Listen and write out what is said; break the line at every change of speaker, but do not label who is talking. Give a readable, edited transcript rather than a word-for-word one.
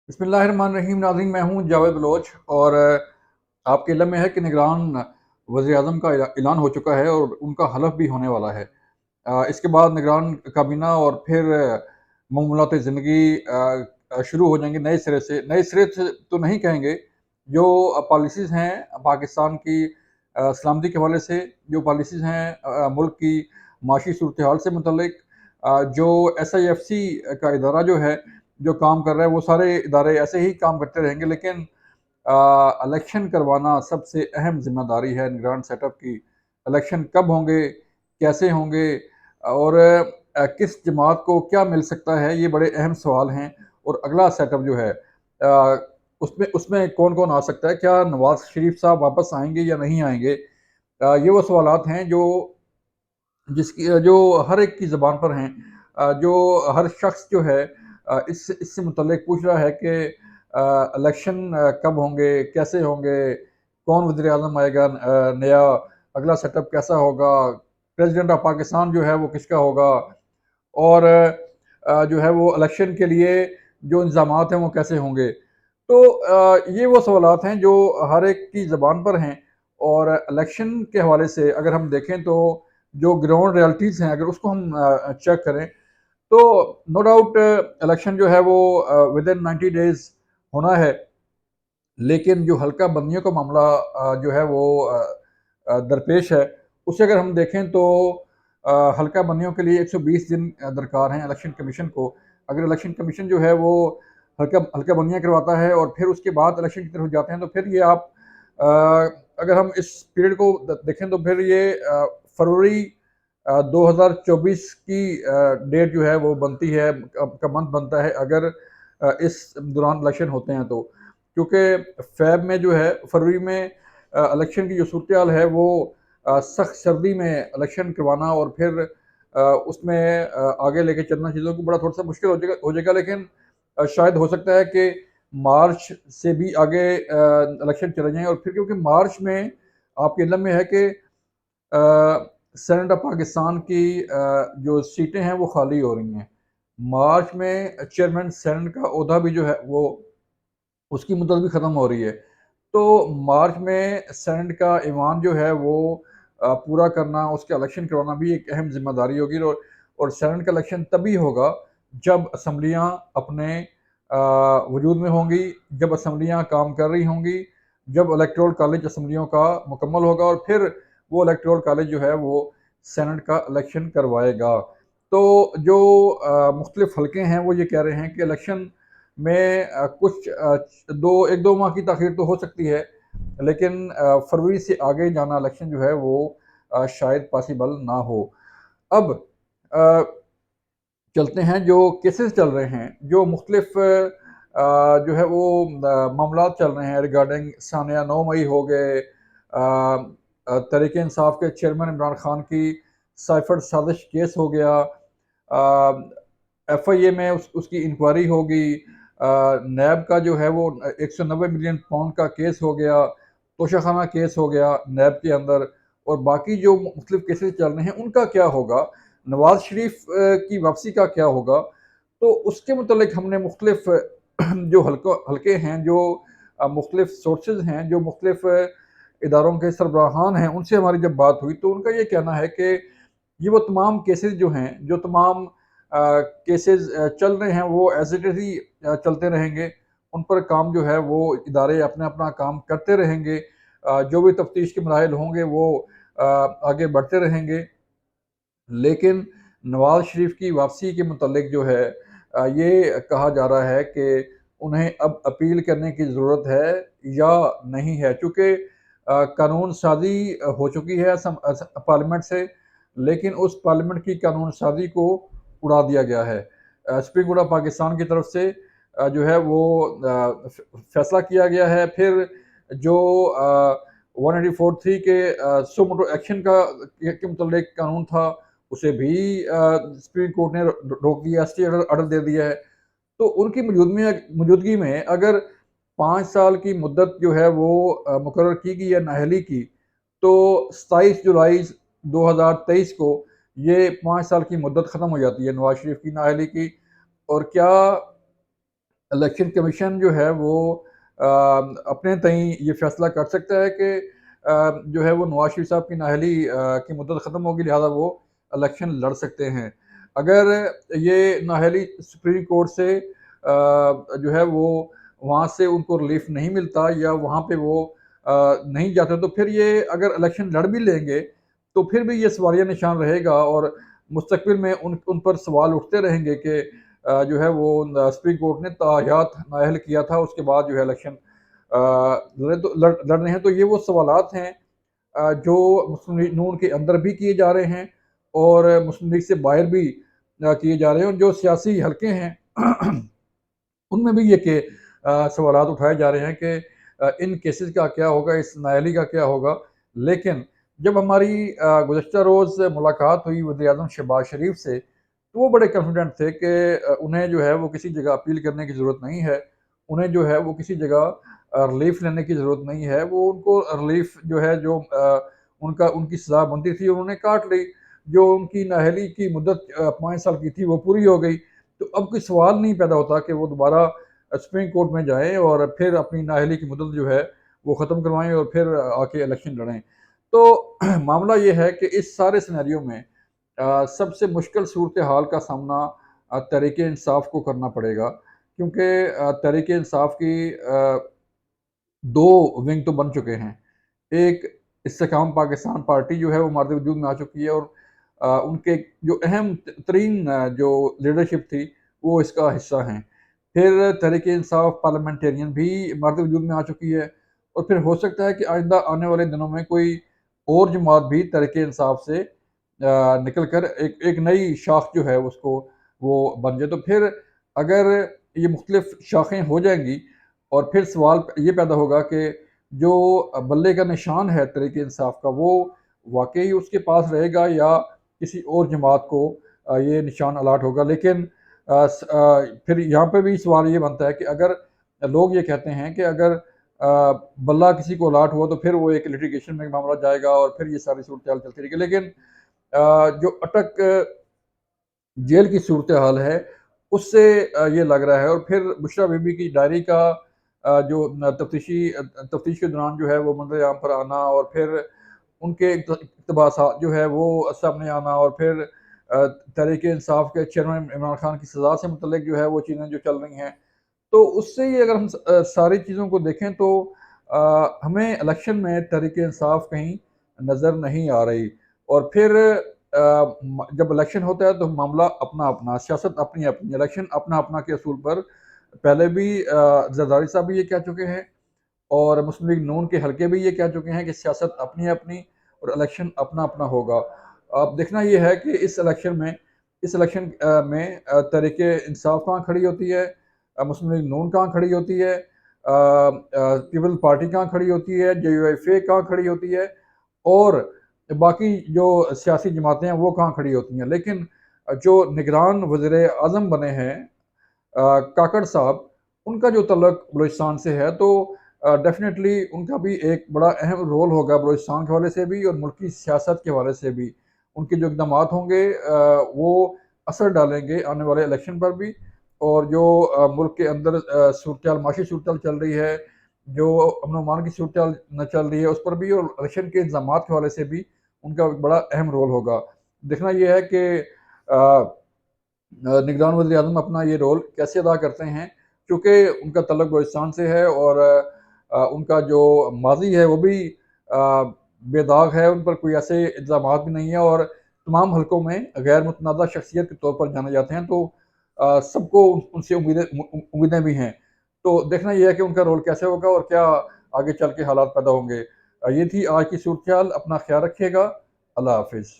बिस्मिल्लाहिर्रहमानिर्रहीम। नाज़रीन, मैं हूँ जावेद बलोच और आपके इल्म में है कि निगरान वज़ीर-ए-आज़म का ऐलान हो चुका है और उनका हलफ़ भी होने वाला है। इसके बाद निगरान काबीना और फिर मामूलात ज़िंदगी शुरू हो जाएँगे नए सिरे से। नए सिरे से तो नहीं कहेंगे, जो पॉलिसीज़ हैं पाकिस्तान की सलामती के हवाले से, जो पॉलिसीज़ हैं मुल्क की माशी सूरत-ए-हाल से मुतल्लिक, जो एसआईएफसी का इदारा जो है, जो काम कर रहा है, वो सारे इदारे ऐसे ही काम करते रहेंगे, लेकिन इलेक्शन करवाना सबसे अहम ज़िम्मेदारी है निगरान सेटअप की। इलेक्शन कब होंगे, कैसे होंगे और किस जमात को क्या मिल सकता है, ये बड़े अहम सवाल हैं। और अगला सेटअप जो है उसमें उसमें कौन-कौन आ सकता है? क्या नवाज़ शरीफ साहब वापस आएँगे या नहीं आएँगे? ये वो सवालात हैं जो जो हर एक की ज़बान पर हैं, जो हर शख्स जो है इससे मुतल्लिक पूछ रहा है कि इलेक्शन कब होंगे, कैसे होंगे, कौन वज़ीर-ए-आज़म आएगा, नया अगला सेटअप कैसा होगा, प्रेज़िडेंट ऑफ पाकिस्तान जो है वो किसका होगा और जो है वो इलेक्शन के लिए जो इंतज़ामात हैं वो कैसे होंगे। तो ये वो सवालात हैं जो हर एक की ज़बान पर हैं और इलेक्शन के हवाले से अगर हम देखें तो जो ग्राउंड रियलिटीज़ हैं, अगर उसको हम चेक करें, तो नो डाउट इलेक्शन जो है वो विदिन 90 डेज़ होना है। लेकिन जो हल्का बंदियों का मामला जो है वो दरपेश है, उसे अगर हम देखें तो हल्का बंदियों के लिए 120 दिन दरकार हैं इलेक्शन कमीशन को। अगर इलेक्शन कमीशन जो है वो हल्का हल्का बंदियाँ करवाता है और फिर उसके बाद इलेक्शन की तरफ जाते हैं, तो फिर ये आप अ, अगर हम इस पीरियड को देखें तो फिर ये फरवरी 2024 की डेट जो है वो बनती है, का मंथ बनता है अगर इस दौरान इलेक्शन होते हैं तो। क्योंकि फ़ेब में जो है, फरवरी में इलेक्शन की जो सूरत-ए-हाल है वो सख्त सर्दी में इलेक्शन करवाना और फिर उसमें आगे लेके चलना चीज़ों को बड़ा थोड़ा-सा मुश्किल हो जाएगा, लेकिन शायद हो सकता है कि मार्च से भी आगे इलेक्शन चले जाएँ और फिर क्योंकि मार्च में आपके इल्म में है कि सेनेट ऑफ पाकिस्तान की जो सीटें हैं वो खाली हो रही हैं। मार्च में चेयरमैन सेनेट का ओहदा भी जो है वो उसकी मुद्दत भी ख़त्म हो रही है। तो मार्च में सेनेट का ईवान जो है वो पूरा करना, उसका इलेक्शन करवाना भी एक अहम ज़िम्मेदारी होगी और सेनेट का इलेक्शन तभी होगा जब असम्बलियाँ अपने वजूद में होंगी, जब असम्बलियाँ काम कर रही होंगी, जब इलेक्टोरल कॉलेज असम्बलियों का मुकम्मल होगा और फिर वो इलेक्टोरल कॉलेज जो है वो सेनेट का इलेक्शन करवाएगा। तो जो मुख्तलिफ हलके हैं वो ये कह रहे हैं कि इलेक्शन में कुछ 1-2 माह की ताख़ीर तो हो सकती है, लेकिन फरवरी से आगे जाना इलेक्शन जो है वो शायद पॉसिबल ना हो। अब अ, चलते हैं जो केसेस चल रहे हैं, जो मुख्तलिफ जो है वो मामलात चल रहे हैं रिगार्डिंग सानिया 9 मई हो गए, तहरीक-ए-इंसाफ के चेयरमैन इमरान खान की साइफ़र साज़िश केस हो गया, एफआईए में उसकी इंक्वायरी होगी, नैब का जो है वो 190 मिलियन पाउंड का केस हो गया, तोशाखाना केस हो गया नैब के अंदर और बाकी जो मुख्तलिफ केसेस चल रहे हैं उनका क्या होगा, नवाज़ शरीफ की वापसी का क्या होगा। तो उसके मुतल्लिक हमने मुख्तलिफ जो हलके हैं, जो मुख्तलिफ सोर्सेज़ हैं, जो मुख्तलिफ इदारों के सरबराहान हैं, उनसे हमारी जब बात हुई तो उनका ये कहना है कि ये वो तमाम केसेस जो हैं, जो तमाम केसेस चल रहे हैं वो एज़ इट इज़ ही चलते रहेंगे। उन पर काम जो है वो इदारे अपना-अपना काम करते रहेंगे। जो भी तफ्तीश के मराहिल होंगे वो आगे बढ़ते रहेंगे। लेकिन नवाज़ शरीफ की वापसी के मुतल्लिक जो है ये कहा जा रहा है कि उन्हें अब अपील करने की ज़रूरत है या नहीं है। चूँकि कानून साज़ी हो चुकी है पार्लियामेंट से, लेकिन उस पार्लियामेंट की कानून साज़ी को उड़ा दिया गया है। सुप्रीम कोर्ट ऑफ पाकिस्तान की तरफ से जो है वो फैसला किया गया है। फिर जो 184(3) के सो मोटो एक्शन के मुतल्लिक कानून था, उसे भी सुप्रीम कोर्ट ने रोक दिया, स्टे ऑर्डर दे दिया है। तो उनकी मौजूदगी में अगर 5 साल की मुद्दत जो है वो मुकर्रर की गई है नाअहली की, तो 27 जुलाई 2023 को ये 5 साल की मुद्दत ख़त्म हो जाती है नवाज़ शरीफ की नाअहली की। और क्या इलेक्शन कमीशन जो है वो अपने तई ये फैसला कर सकता है कि जो है वो नवाज शरीफ साहब की नाअहली की मुद्दत ख़त्म होगी, लिहाजा वो इलेक्शन लड़ सकते हैं। अगर ये नाअहली सुप्रीम कोर्ट से जो है वो वहाँ से उनको रिलीफ नहीं मिलता या वहाँ पे वो नहीं जाते, तो फिर ये अगर इलेक्शन लड़ भी लेंगे तो फिर भी ये सवालिया निशान रहेगा और मुस्तकबिल में उन पर सवाल उठते रहेंगे कि जो है वो सुप्रीम कोर्ट ने ताहयात नाअहल किया था, उसके बाद जो है इलेक्शन लड़ रहे हैं। तो ये वो सवालात हैं जो मुस्लिम लीग नून के अंदर भी किए जा रहे हैं और मुस्लिम लीग से बाहर भी किए जा रहे हैं, और जो सियासी हलके हैं उनमें भी ये के सवालात उठाए जा रहे हैं कि इन केसेस का क्या होगा, इस नाअहली का क्या होगा। लेकिन जब हमारी गुज़श्ता रोज़ मुलाकात हुई वज़ीर-ए-आज़म शहबाज शरीफ से, तो वो बड़े कॉन्फिडेंट थे कि उन्हें जो है वो किसी जगह अपील करने की ज़रूरत नहीं है। उन्हें जो है वो किसी जगह रिलीफ़ लेने की ज़रूरत नहीं है। वो उनको रिलीफ़ जो है जो उनकी सज़ा बनती थी उन्होंने काट ली। जो उनकी नाअहली की मुद्दत 5 साल की थी वो पूरी हो गई। तो अब कोई सवाल नहीं पैदा होता कि वो दोबारा सुप्रीम कोर्ट में जाएँ और फिर अपनी नाअहली की मुद्दत जो है वो ख़त्म करवाएँ और फिर आके इलेक्शन लड़ें। तो मामला ये है कि इस सारे सिनेरियो में सबसे मुश्किल सूरत-ए-हाल का सामना तहरीक-ए-इंसाफ को करना पड़ेगा, क्योंकि तहरीक-ए-इंसाफ की 2 विंग तो बन चुके हैं। एक इस्तेकाम पाकिस्तान पार्टी जो है वो मार्द वजूद में आ चुकी है और उनके जो अहम तरीन जो लीडरशिप थी वो इसका हिस्सा हैं। फिर तहरीक-ए-इंसाफ पार्लियामेंटेरियन भी मार्द वजूद में आ चुकी है और फिर हो सकता है कि आइंदा आने वाले दिनों में कोई और जमात भी तहरीक-ए-इंसाफ से निकल कर एक नई शाख जो है उसको वो बन जाए। तो फिर अगर ये मुख्तलिफ शाखें हो जाएँगी और फिर सवाल ये पैदा होगा कि जो बल्ले का निशान है तहरीक-ए-इंसाफ का, वो वाक़ई उसके पास रहेगा या किसी और जमात को ये निशान अलाट होगा। लेकिन फिर यहाँ पे भी सवाल ये बनता है कि अगर लोग ये कहते हैं कि अगर बल्ला किसी को अलाट हुआ तो फिर वो एक लिटिगेशन में मामला जाएगा और फिर ये सारी सूरत-ए-हाल चलती रहेगी। लेकिन जो अटक जेल की सूरत-ए-हाल है, उससे ये लग रहा है। और फिर बुशरा बीबी की डायरी का जो तफ्तीश के दौरान जो है वो मंज़र-ए-आम पर आना और फिर उनके इक़्तिबासात जो है वो सामने आना और फिर तहरीक-ए-इंसाफ के चेयरमैन इमरान खान की सज़ा से मुतल्लिक जो है वो चीज़ें जो चल रही हैं, तो उससे ही अगर हम सारी चीज़ों को देखें तो हमें इलेक्शन में तहरीक-ए-इंसाफ कहीं नज़र नहीं आ रही। और फिर जब इलेक्शन होता है तो मामला अपना-अपना, सियासत अपनी-अपनी, इलेक्शन अपना-अपना के असूल पर पहले भी ज़रदारी साहब भी ये कह चुके हैं और मुस्लिम लीग नून के हलके भी ये कह चुके हैं कि सियासत अपनी-अपनी और इलेक्शन अपना-अपना होगा। अब देखना ये है कि इस इलेक्शन में तहरीक-ए-इंसाफ कहाँ खड़ी होती है, मुस्लिम लीग नून कहाँ खड़ी होती है, पीपल्स पार्टी कहाँ खड़ी होती है, JUIFA कहाँ खड़ी होती है और बाकी जो सियासी जमातें हैं वो कहाँ खड़ी होती हैं। लेकिन जो निगरान वज़ीर-ए-आज़म बने हैं काकड़ साहब, उनका जो तल्लुक बलूचिस्तान से है, तो डेफ़िनेटली उनका भी एक बड़ा अहम रोल होगा बलूचिस्तान के हवाले से भी और मुल्की सियासत के हवाले से भी। उनके जो इक़दामात होंगे वो असर डालेंगे आने वाले इलेक्शन पर भी और जो मुल्क के अंदर सूरत-ए-हाल माशी सूरत-ए-हाल चल रही है, जो अमन-ओ-अमान की सूरत-ए-हाल न चल रही है उस पर भी और इलेक्शन के इंतज़ामात के हवाले से भी उनका बड़ा अहम रोल होगा। देखना ये है कि निगरान वज़ीर-ए-आज़म अपना ये रोल कैसे अदा करते हैं, क्योंकि उनका तल्लुक बलूचिस्तान से है और उनका जो माज़ी है वो भी बेदाग है, उन पर कोई ऐसे इल्ज़ामात भी नहीं है और तमाम हलकों में गैर मुतनाज़ा शख्सियत के तौर पर जाने जाते हैं, तो सबको उनसे उम्मीदें भी हैं। तो देखना ये है कि उनका रोल कैसे होगा और क्या आगे चल के हालात पैदा होंगे। ये थी आज की सूरत-ए-हाल, अपना ख़्याल रखिएगा। अल्लाह हाफ़िज़।